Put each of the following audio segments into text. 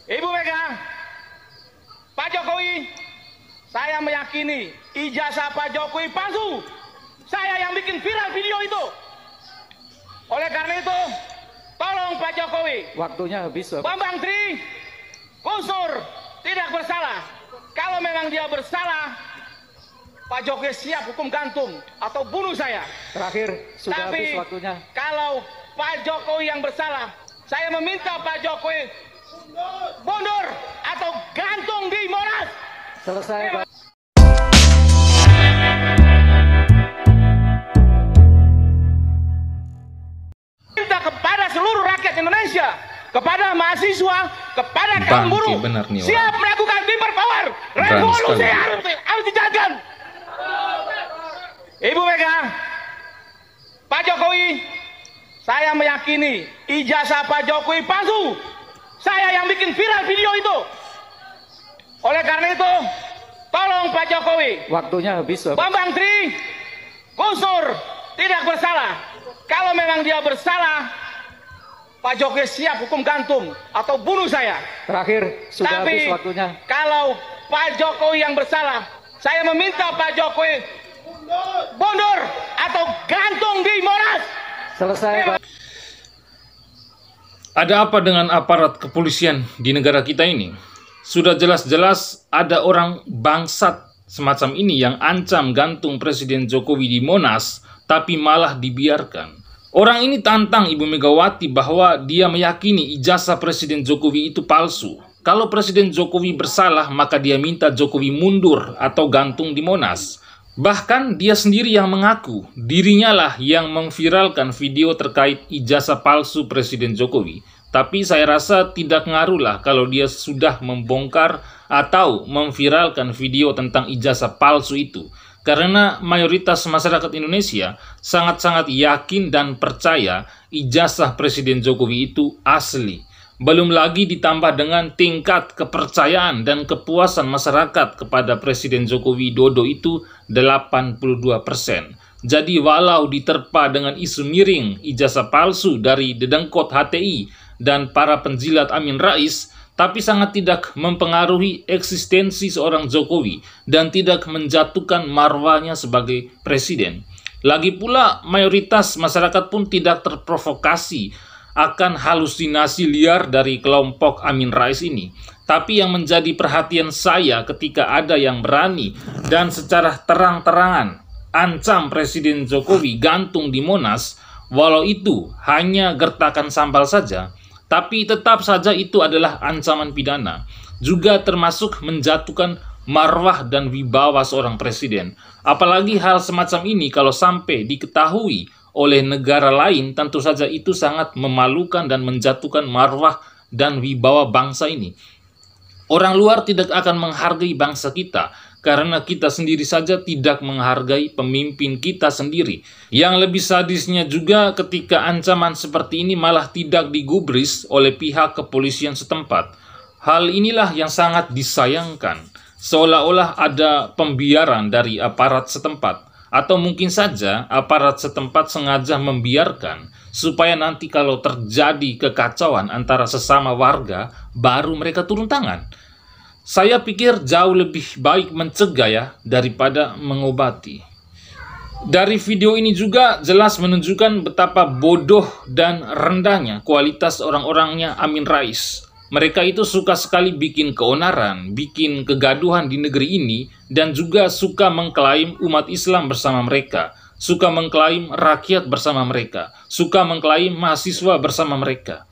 Ibu Mega, Pak Jokowi, saya meyakini ijazah Pak Jokowi palsu. Saya yang bikin viral video itu. Oleh karena itu, tolong Pak Jokowi. Waktunya habis, Bapak. Bambang Tri, Gus Dur tidak bersalah. Kalau memang dia bersalah, Pak Jokowi siap hukum gantung atau bunuh saya. Terakhir, sudah Tapi, habis waktunya. kalau Pak Jokowi yang bersalah, saya meminta Pak Jokowi mundur atau gantung di Monas. Selesai, Pak. Minta kepada seluruh rakyat Indonesia, kepada mahasiswa, kepada kaum buruh, benar nih, siap melakukan people power. Revolusi harus dijalankan. Ibu Mega, Pak Jokowi, saya meyakini ijazah Pak Jokowi palsu. Saya yang bikin viral video itu. Oleh karena itu, tolong Pak Jokowi. Waktunya habis, Bapak. Bambang Tri, Gus Dur tidak bersalah. Kalau memang dia bersalah, Pak Jokowi siap hukum gantung atau bunuh saya. Terakhir, sudah habis Tapi waktunya. kalau Pak Jokowi yang bersalah, saya meminta Pak Jokowi mundur atau gantung di Monas. Selesai, Pak. Ada apa dengan aparat kepolisian di negara kita ini? Sudah jelas-jelas ada orang bangsat semacam ini yang ancam gantung Presiden Jokowi di Monas, tapi malah dibiarkan. Orang ini tantang Ibu Megawati bahwa dia meyakini ijazah Presiden Jokowi itu palsu. Kalau Presiden Jokowi bersalah, maka dia minta Jokowi mundur atau gantung di Monas. Bahkan dia sendiri yang mengaku dirinya lah yang memviralkan video terkait ijazah palsu Presiden Jokowi. Tapi saya rasa tidak ngaruh lah kalau dia sudah membongkar atau memviralkan video tentang ijazah palsu itu. Karena mayoritas masyarakat Indonesia sangat-sangat yakin dan percaya ijazah Presiden Jokowi itu asli. Belum lagi ditambah dengan tingkat kepercayaan dan kepuasan masyarakat kepada Presiden Joko Widodo itu 82%. Jadi walau diterpa dengan isu miring ijazah palsu dari dedengkot HTI dan para penjilat Amin Rais, tapi sangat tidak mempengaruhi eksistensi seorang Jokowi dan tidak menjatuhkan marwahnya sebagai presiden. Lagi pula mayoritas masyarakat pun tidak terprovokasi akan halusinasi liar dari kelompok Amin Rais ini. Tapi yang menjadi perhatian saya ketika ada yang berani dan secara terang-terangan ancam Presiden Jokowi gantung di Monas, walau itu hanya gertakan sambal saja, tapi tetap saja itu adalah ancaman pidana, juga termasuk menjatuhkan marwah dan wibawa seorang presiden. Apalagi hal semacam ini kalau sampai diketahui oleh negara lain, tentu saja itu sangat memalukan dan menjatuhkan marwah dan wibawa bangsa ini. Orang luar tidak akan menghargai bangsa kita, karena kita sendiri saja tidak menghargai pemimpin kita sendiri. Yang lebih sadisnya juga ketika ancaman seperti ini malah tidak digubris oleh pihak kepolisian setempat. Hal inilah yang sangat disayangkan, seolah-olah ada pembiaran dari aparat setempat. Atau mungkin saja aparat setempat sengaja membiarkan supaya nanti kalau terjadi kekacauan antara sesama warga, baru mereka turun tangan. Saya pikir jauh lebih baik mencegah ya daripada mengobati. Dari video ini juga jelas menunjukkan betapa bodoh dan rendahnya kualitas orang-orangnya Amin Rais. Mereka itu suka sekali bikin keonaran, bikin kegaduhan di negeri ini, dan juga suka mengklaim umat Islam bersama mereka, suka mengklaim rakyat bersama mereka, suka mengklaim mahasiswa bersama mereka.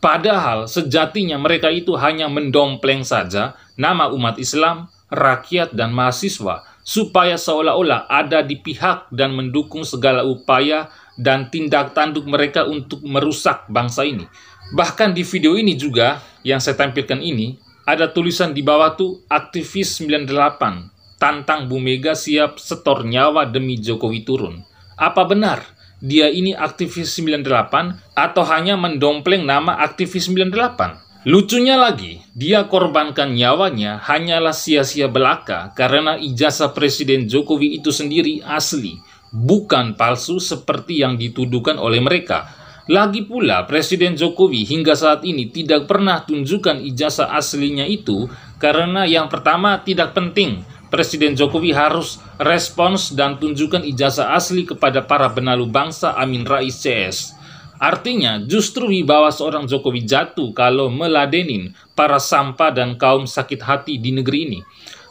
Padahal sejatinya mereka itu hanya mendompleng saja nama umat Islam, rakyat, dan mahasiswa, supaya seolah-olah ada di pihak dan mendukung segala upaya dan tindak tanduk mereka untuk merusak bangsa ini. Bahkan di video ini juga, yang saya tampilkan ini, ada tulisan di bawah tuh, aktivis 98, tantang Bu Mega siap setor nyawa demi Jokowi turun. Apa benar dia ini aktivis 98 atau hanya mendompleng nama aktivis 98? Lucunya lagi, dia korbankan nyawanya hanyalah sia-sia belaka karena ijazah Presiden Jokowi itu sendiri asli, bukan palsu seperti yang dituduhkan oleh mereka. Lagi pula, Presiden Jokowi hingga saat ini tidak pernah tunjukkan ijazah aslinya itu karena yang pertama tidak penting. Presiden Jokowi harus respons dan tunjukkan ijazah asli kepada para benalu bangsa Amin Rais CS. Artinya, justru wibawa seorang Jokowi jatuh kalau meladenin para sampah dan kaum sakit hati di negeri ini.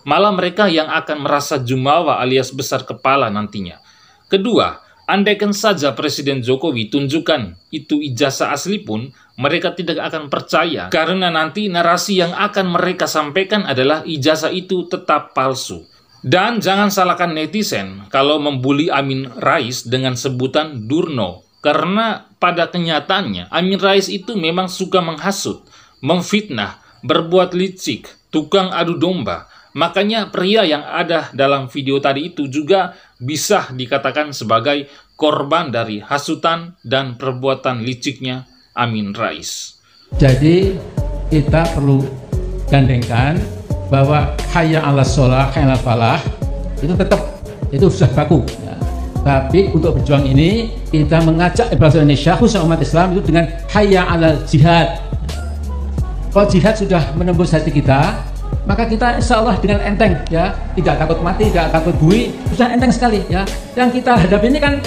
Malah mereka yang akan merasa jumawa alias besar kepala nantinya. Kedua, andaikan saja Presiden Jokowi tunjukkan itu ijazah asli pun, mereka tidak akan percaya. Karena nanti narasi yang akan mereka sampaikan adalah ijazah itu tetap palsu. Dan jangan salahkan netizen kalau membuli Amin Rais dengan sebutan Durno. Karena pada kenyataannya Amin Rais itu memang suka menghasut, memfitnah, berbuat licik, tukang adu domba. Makanya pria yang ada dalam video tadi itu juga bisa dikatakan sebagai korban dari hasutan dan perbuatan liciknya Amin Rais. Jadi kita perlu gandengkan bahwa hayya 'alas sholah, hayya 'alal falah itu tetap itu sudah baku. Ya. Tapi untuk berjuang ini kita mengajak bangsa Indonesia khususnya umat Islam itu dengan hayya 'alal jihad. Kalau jihad sudah menembus hati kita, maka kita insya Allah dengan enteng ya, tidak takut mati, tidak takut bui, sudah enteng sekali ya. Yang kita hadapi ini kan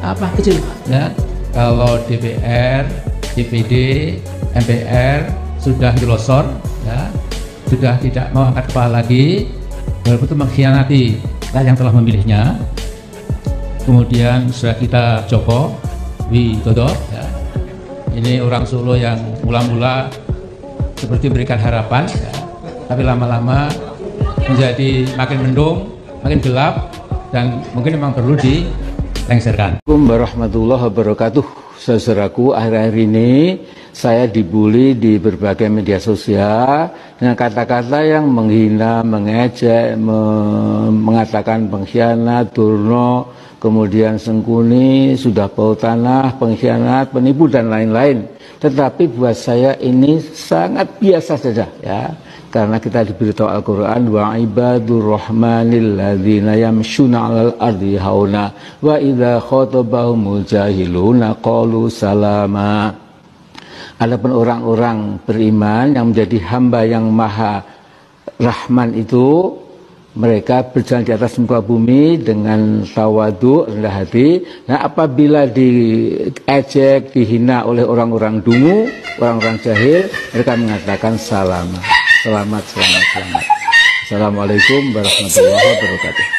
apa kecil ya. Kalau DPR, DPD, MPR sudah dilosor ya, sudah tidak mau angkat kepala lagi, betul-betul mengkhianati yang telah memilihnya. Kemudian sudah kita Joko Widodo ya. Ini orang Solo yang mula-mula seperti memberikan harapan ya, tapi lama-lama menjadi makin mendung, makin gelap, dan mungkin memang perlu dilengserkan. Assalamualaikum warahmatullahi wabarakatuh. Saudaraku, akhir-akhir ini saya dibully di berbagai media sosial dengan kata-kata yang menghina, mengejek, mengatakan pengkhianat, Durno, kemudian Sengkuni, sudah bau tanah, pengkhianat, penipu, dan lain-lain. Tetapi buat saya ini sangat biasa saja ya. Karena kita diberitahu Al-Quran, wa ibadur rahmanil ladzina yamshuna 'alal ardi hauna wa idza khatabahumul jahiluna qalu salama. Adapun orang-orang beriman yang menjadi hamba yang maha rahman itu, mereka berjalan di atas muka bumi dengan tawadu, rendah hati. Nah, apabila diejek, dihina oleh orang-orang dungu, orang-orang jahil, mereka mengatakan salama. Selamat. Assalamualaikum warahmatullahi wabarakatuh.